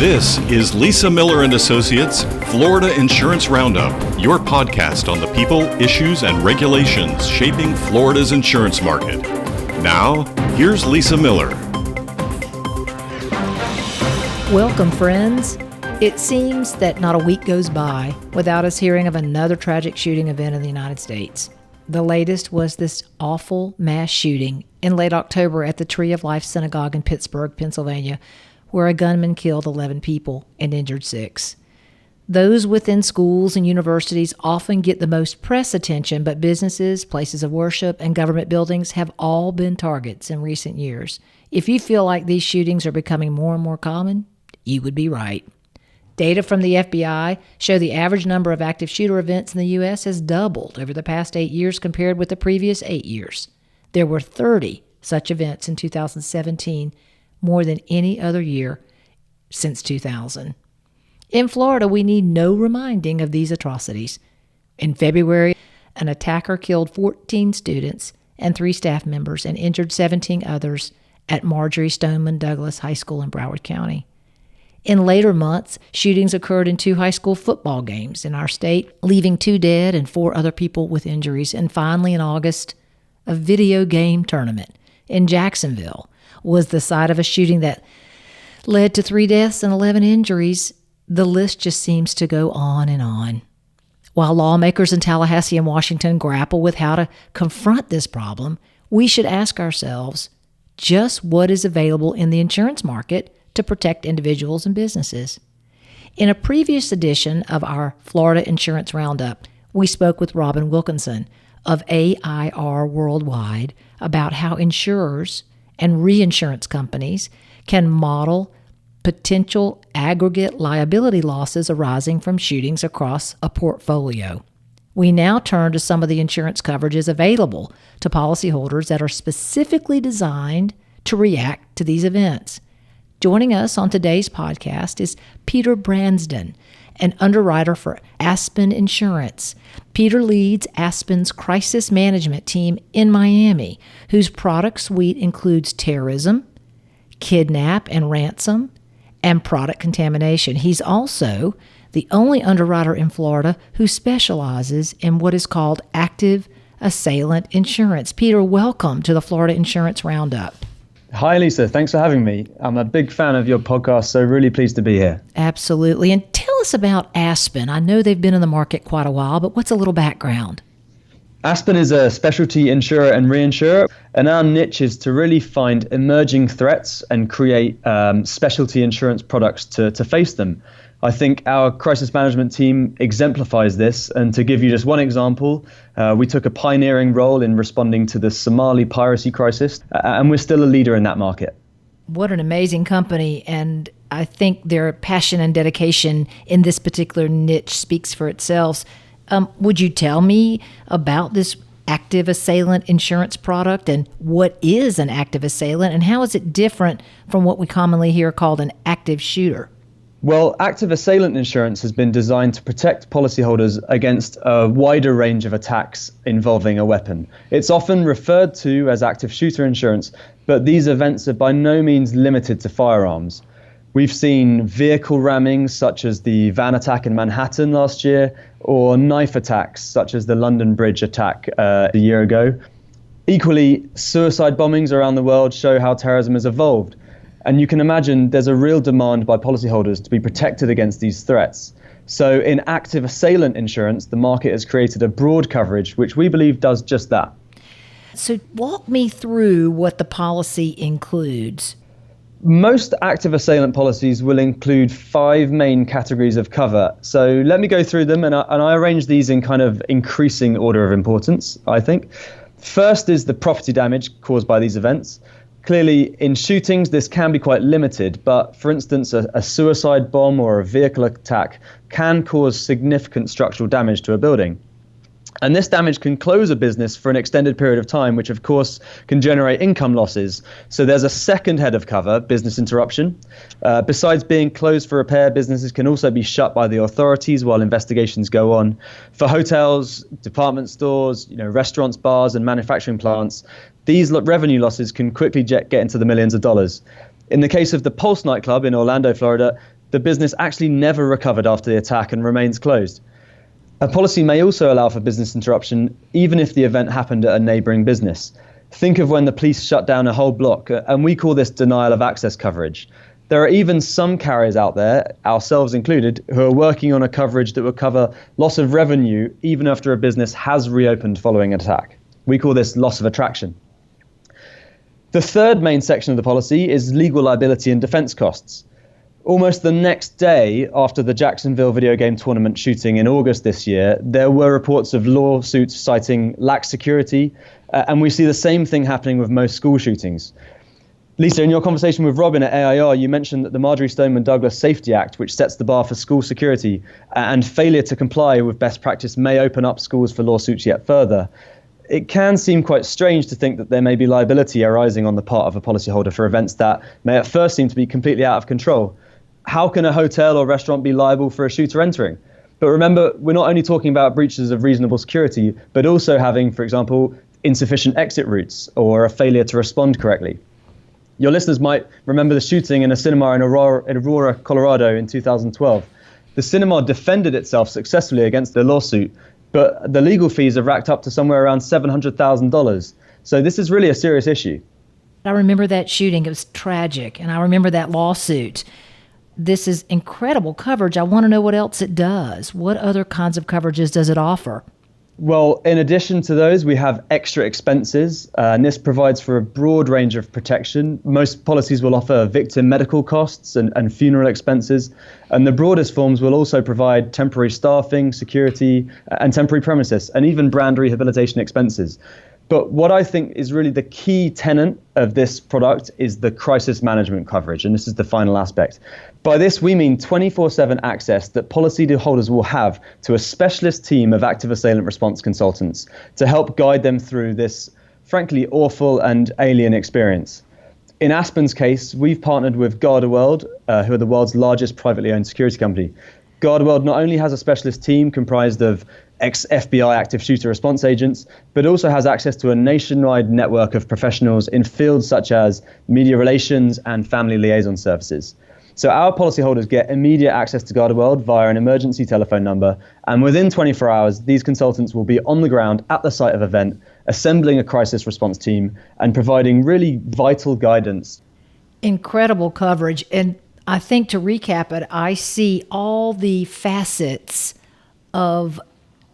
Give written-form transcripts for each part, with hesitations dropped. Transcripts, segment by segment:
This is Lisa Miller and Associates, Florida Insurance Roundup, your podcast on the people, issues, and regulations shaping Florida's insurance market. Now, here's Lisa Miller. Welcome, friends. It seems that not a week goes by without us hearing of another tragic shooting event in the United States. The latest was this awful mass shooting in late October at the Tree of Life synagogue in Pittsburgh, Pennsylvania, where a gunman killed 11 people and injured 6. Those within schools and universities often get the most press attention, but businesses, places of worship, and government buildings have all been targets in recent years. If you feel like these shootings are becoming more and more common, you would be right. Data from the FBI show the average number of active shooter events in the U.S. has doubled over the past 8 years compared with the previous 8 years. There were 30 such events in 2017, more than any other year since 2000. In Florida, we need no reminding of these atrocities. In February, an attacker killed 14 students and 3 staff members and injured 17 others at Marjory Stoneman Douglas High School in Broward County. In later months, shootings occurred in 2 high school football games in our state, leaving 2 dead and 4 other people with injuries. And finally, in August, a video game tournament in Jacksonville was the site of a shooting that led to 3 deaths and 11 injuries. The list just seems to go on and on. While lawmakers in Tallahassee and Washington grapple with how to confront this problem, we should ask ourselves just what is available in the insurance market to protect individuals and businesses. In a previous edition of our Florida Insurance Roundup, we spoke with Robin Wilkinson of AIR Worldwide about how insurers and reinsurance companies can model potential aggregate liability losses arising from shootings across a portfolio. We now turn to some of the insurance coverages available to policyholders that are specifically designed to react to these events. Joining us on today's podcast is Peter Bransden, an underwriter for Aspen Insurance. Peter leads Aspen's crisis management team in Miami, whose product suite includes terrorism, kidnap and ransom, and product contamination. He's also the only underwriter in Florida who specializes in what is called active assailant insurance. Peter, welcome to the Florida Insurance Roundup. Hi, Lisa. Thanks for having me. I'm a big fan of your podcast, so really pleased to be here. Absolutely. And tell us about Aspen. I know they've been in the market quite a while, but what's a little background? Aspen is a specialty insurer and reinsurer, and our niche is to really find emerging threats and create specialty insurance products to face them. I think our crisis management team exemplifies this, and to give you just one example, we took a pioneering role in responding to the Somali piracy crisis, and we're still a leader in that market. What an amazing company, and I think their passion and dedication in this particular niche speaks for itself. Would you tell me about this active assailant insurance product, and what is an active assailant, and how is it different from what we commonly hear called an active shooter? Well, active assailant insurance has been designed to protect policyholders against a wider range of attacks involving a weapon. It's often referred to as active shooter insurance, but these events are by no means limited to firearms. We've seen vehicle rammings such as the van attack in Manhattan last year, or knife attacks such as the London Bridge attack a year ago. Equally, suicide bombings around the world show how terrorism has evolved. And you can imagine there's a real demand by policyholders to be protected against these threats. So in active assailant insurance, the market has created a broad coverage, which we believe does just that. So walk me through what the policy includes. Most active assailant policies will include 5 main categories of cover. So let me go through them, and I arrange these in kind of increasing order of importance, I think. First is the property damage caused by these events. Clearly, in shootings, this can be quite limited, but for instance, a suicide bomb or a vehicle attack can cause significant structural damage to a building. And this damage can close a business for an extended period of time, which of course can generate income losses. So there's a second head of cover, business interruption. Besides being closed for repair, businesses can also be shut by the authorities while investigations go on. For hotels, department stores, restaurants, bars, and manufacturing plants, these revenue losses can quickly get into the millions of dollars. In the case of the Pulse nightclub in Orlando, Florida, the business actually never recovered after the attack and remains closed. A policy may also allow for business interruption even if the event happened at a neighbouring business. Think of when the police shut down a whole block, and we call this denial of access coverage. There are even some carriers out there, ourselves included, who are working on a coverage that will cover loss of revenue even after a business has reopened following an attack. We call this loss of attraction. The third main section of the policy is legal liability and defence costs. Almost the next day after the Jacksonville video game tournament shooting in August this year, there were reports of lawsuits citing lax security, and we see the same thing happening with most school shootings. Lisa, in your conversation with Robin at AIR, you mentioned that the Marjory Stoneman Douglas Safety Act, which sets the bar for school security, and failure to comply with best practice may open up schools for lawsuits yet further. It can seem quite strange to think that there may be liability arising on the part of a policyholder for events that may at first seem to be completely out of control. How can a hotel or restaurant be liable for a shooter entering? But remember, we're not only talking about breaches of reasonable security, but also having, for example, insufficient exit routes or a failure to respond correctly. Your listeners might remember the shooting in a cinema in Aurora, Colorado in 2012. The cinema defended itself successfully against the lawsuit, but the legal fees have racked up to somewhere around $700,000. So this is really a serious issue. I remember that shooting. It was tragic. And I remember that lawsuit. This is incredible coverage. I want to know what else it does. What other kinds of coverages does it offer? Well, in addition to those, we have extra expenses, and this provides for a broad range of protection. Most policies will offer victim medical costs and funeral expenses, and the broadest forms will also provide temporary staffing, security, and temporary premises, and even brand rehabilitation expenses. But what I think is really the key tenet of this product is the crisis management coverage, and this is the final aspect. By this, we mean 24/7 access that policyholders will have to a specialist team of active assailant response consultants to help guide them through this, frankly, awful and alien experience. In Aspen's case, we've partnered with GardaWorld, who are the world's largest privately owned security company. GardaWorld not only has a specialist team comprised of ex-FBI active shooter response agents, but also has access to a nationwide network of professionals in fields such as media relations and family liaison services. So our policyholders get immediate access to GardaWorld via an emergency telephone number, and within 24 hours, these consultants will be on the ground at the site of event, assembling a crisis response team and providing really vital guidance. Incredible coverage. And I think to recap it, I see all the facets of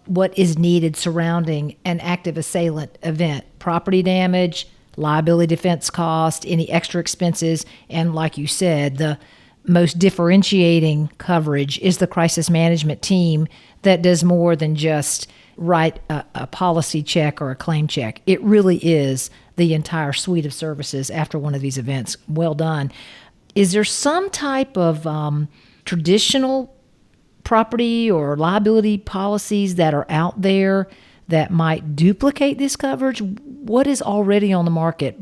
what is needed surrounding an active assailant event: property damage, liability defense cost, any extra expenses, and like you said, the most differentiating coverage is the crisis management team that does more than just write a policy check or a claim check. It really is the entire suite of services after one of these events. Well done. Is there some type of traditional property or liability policies that are out there that might duplicate this coverage? What is already on the market?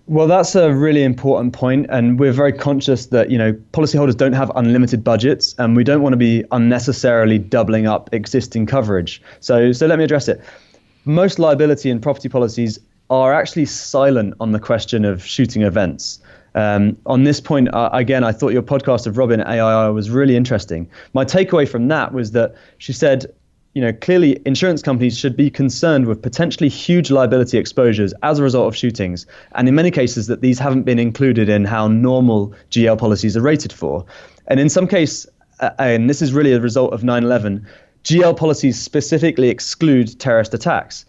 Well, that's a really important point, and we're very conscious that, policyholders don't have unlimited budgets, and we don't want to be unnecessarily doubling up existing coverage. So let me address it. Most liability and property policies are actually silent on the question of shooting events. On this point, again, I thought your podcast of Robin at AIR was really interesting. My takeaway from that was that she said, clearly insurance companies should be concerned with potentially huge liability exposures as a result of shootings. And in many cases that these haven't been included in how normal GL policies are rated for. And in some case, and this is really a result of 9/11, GL policies specifically exclude terrorist attacks.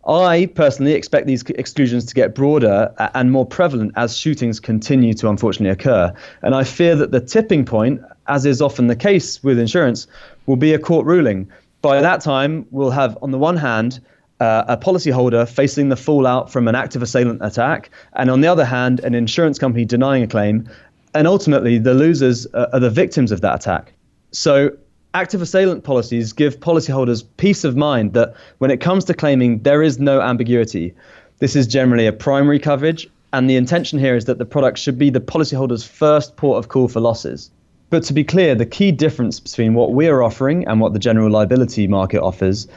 I personally expect these exclusions to get broader and more prevalent as shootings continue to unfortunately occur. And I fear that the tipping point, as is often the case with insurance, will be a court ruling. By that time, we'll have, on the one hand, a policyholder facing the fallout from an active assailant attack, and on the other hand, an insurance company denying a claim. And ultimately, the losers are the victims of that attack. So active assailant policies give policyholders peace of mind that when it comes to claiming, there is no ambiguity. This is generally a primary coverage, and the intention here is that the product should be the policyholder's first port of call for losses. But to be clear, the key difference between what we're offering and what the general liability market offers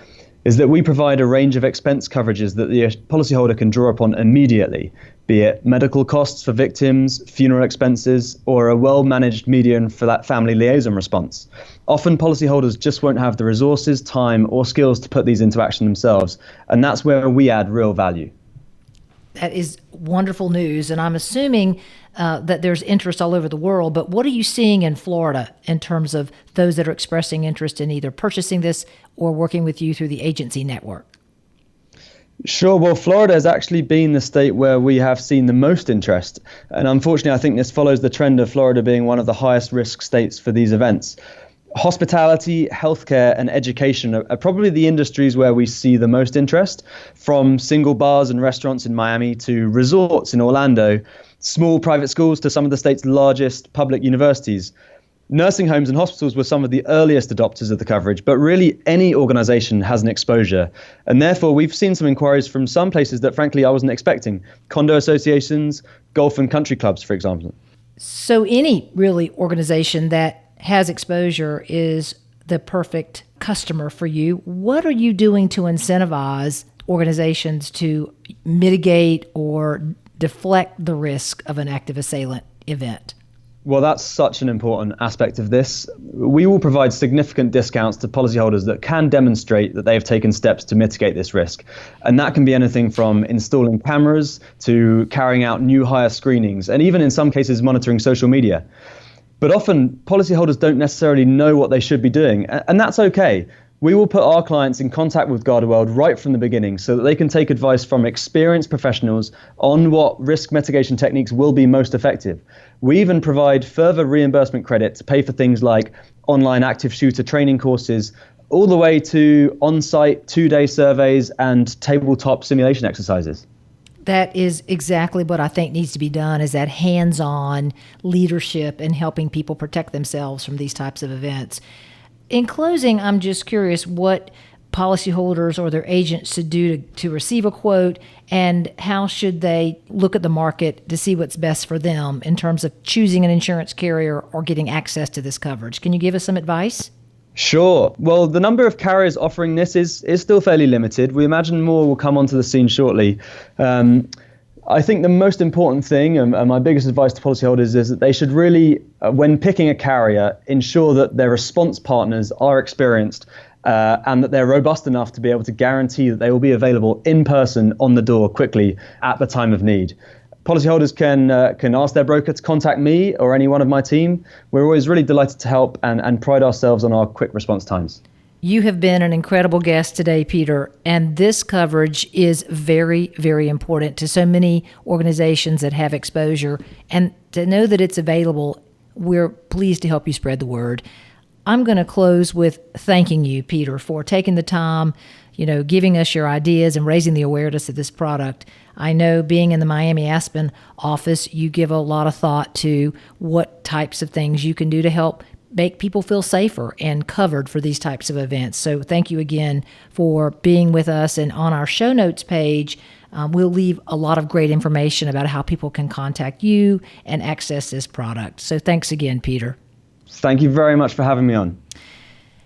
is that we provide a range of expense coverages that the policyholder can draw upon immediately, be it medical costs for victims, funeral expenses, or a well-managed median for that family liaison response. Often policyholders just won't have the resources, time, or skills to put these into action themselves, and that's where we add real value. That is wonderful news, and I'm assuming that there's interest all over the world, but what are you seeing in Florida in terms of those that are expressing interest in either purchasing this or working with you through the agency network? Sure. Well, Florida has actually been the state where we have seen the most interest. And unfortunately, I think this follows the trend of Florida being one of the highest risk states for these events. Hospitality, healthcare, and education are probably the industries where we see the most interest, from single bars and restaurants in Miami to resorts in Orlando, small private schools to some of the state's largest public universities. Nursing homes and hospitals were some of the earliest adopters of the coverage, but really any organization has an exposure. And therefore, we've seen some inquiries from some places that, frankly, I wasn't expecting. Condo associations, golf and country clubs, for example. So any really organization that has exposure is the perfect customer for you. What are you doing to incentivize organizations to mitigate or deflect the risk of an active assailant event? Well, that's such an important aspect of this. We will provide significant discounts to policyholders that can demonstrate that they have taken steps to mitigate this risk. And that can be anything from installing cameras to carrying out new hire screenings, and even in some cases monitoring social media. But often policyholders don't necessarily know what they should be doing, and that's okay. We will put our clients in contact with GuardWorld right from the beginning so that they can take advice from experienced professionals on what risk mitigation techniques will be most effective. We even provide further reimbursement credit to pay for things like online active shooter training courses, all the way to on-site 2-day surveys and tabletop simulation exercises. That is exactly what I think needs to be done, is that hands-on leadership and helping people protect themselves from these types of events. In closing, I'm just curious what policyholders or their agents should do to receive a quote, and how should they look at the market to see what's best for them in terms of choosing an insurance carrier or getting access to this coverage. Can you give us some advice? Sure. Well, the number of carriers offering this is still fairly limited. We imagine more will come onto the scene shortly. I think the most important thing, and my biggest advice to policyholders, is that they should really, when picking a carrier, ensure that their response partners are experienced and that they're robust enough to be able to guarantee that they will be available in person on the door quickly at the time of need. Policyholders can ask their broker to contact me or any one of my team. We're always really delighted to help and pride ourselves on our quick response times. You have been an incredible guest today, Peter, and this coverage is very, very important to so many organizations that have exposure. And to know that it's available, we're pleased to help you spread the word. I'm going to close with thanking you, Peter, for taking the time, giving us your ideas and raising the awareness of this product. I know, being in the Miami Aspen office, you give a lot of thought to what types of things you can do to help make people feel safer and covered for these types of events. So thank you again for being with us. And on our show notes page, we'll leave a lot of great information about how people can contact you and access this product. So thanks again, Peter. Thank you very much for having me on.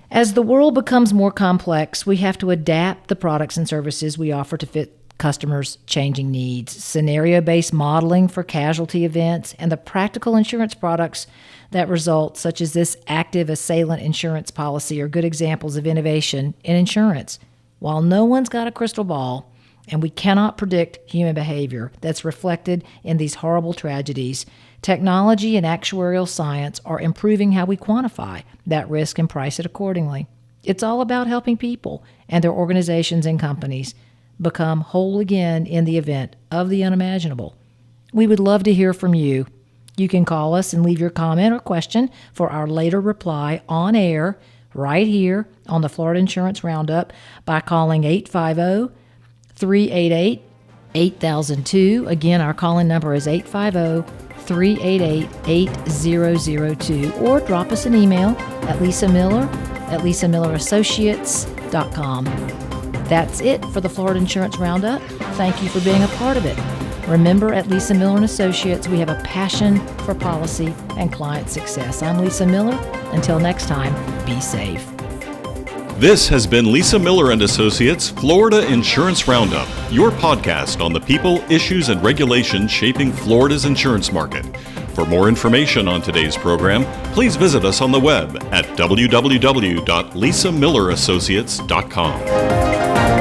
As the world becomes more complex, we have to adapt the products and services we offer to fit customers' changing needs. Scenario-based modeling for casualty events and the practical insurance products that result, such as this active assailant insurance policy, are good examples of innovation in insurance. While no one's got a crystal ball, and we cannot predict human behavior that's reflected in these horrible tragedies, technology and actuarial science are improving how we quantify that risk and price it accordingly. It's all about helping people and their organizations and companies become whole again in the event of the unimaginable. We would love to hear from you. You can call us and leave your comment or question for our later reply on air right here on the Florida Insurance Roundup by calling 850-388-8002. Again, our calling number is 850-388-8002, or drop us an email at Lisa Miller at lisamillerassociates.com. That's it for the Florida Insurance Roundup. Thank you for being a part of it. Remember, at Lisa Miller & Associates, we have a passion for policy and client success. I'm Lisa Miller. Until next time, be safe. This has been Lisa Miller and Associates Florida Insurance Roundup, your podcast on the people, issues, and regulations shaping Florida's insurance market. For more information on today's program, please visit us on the web at www.lisamillerassociates.com.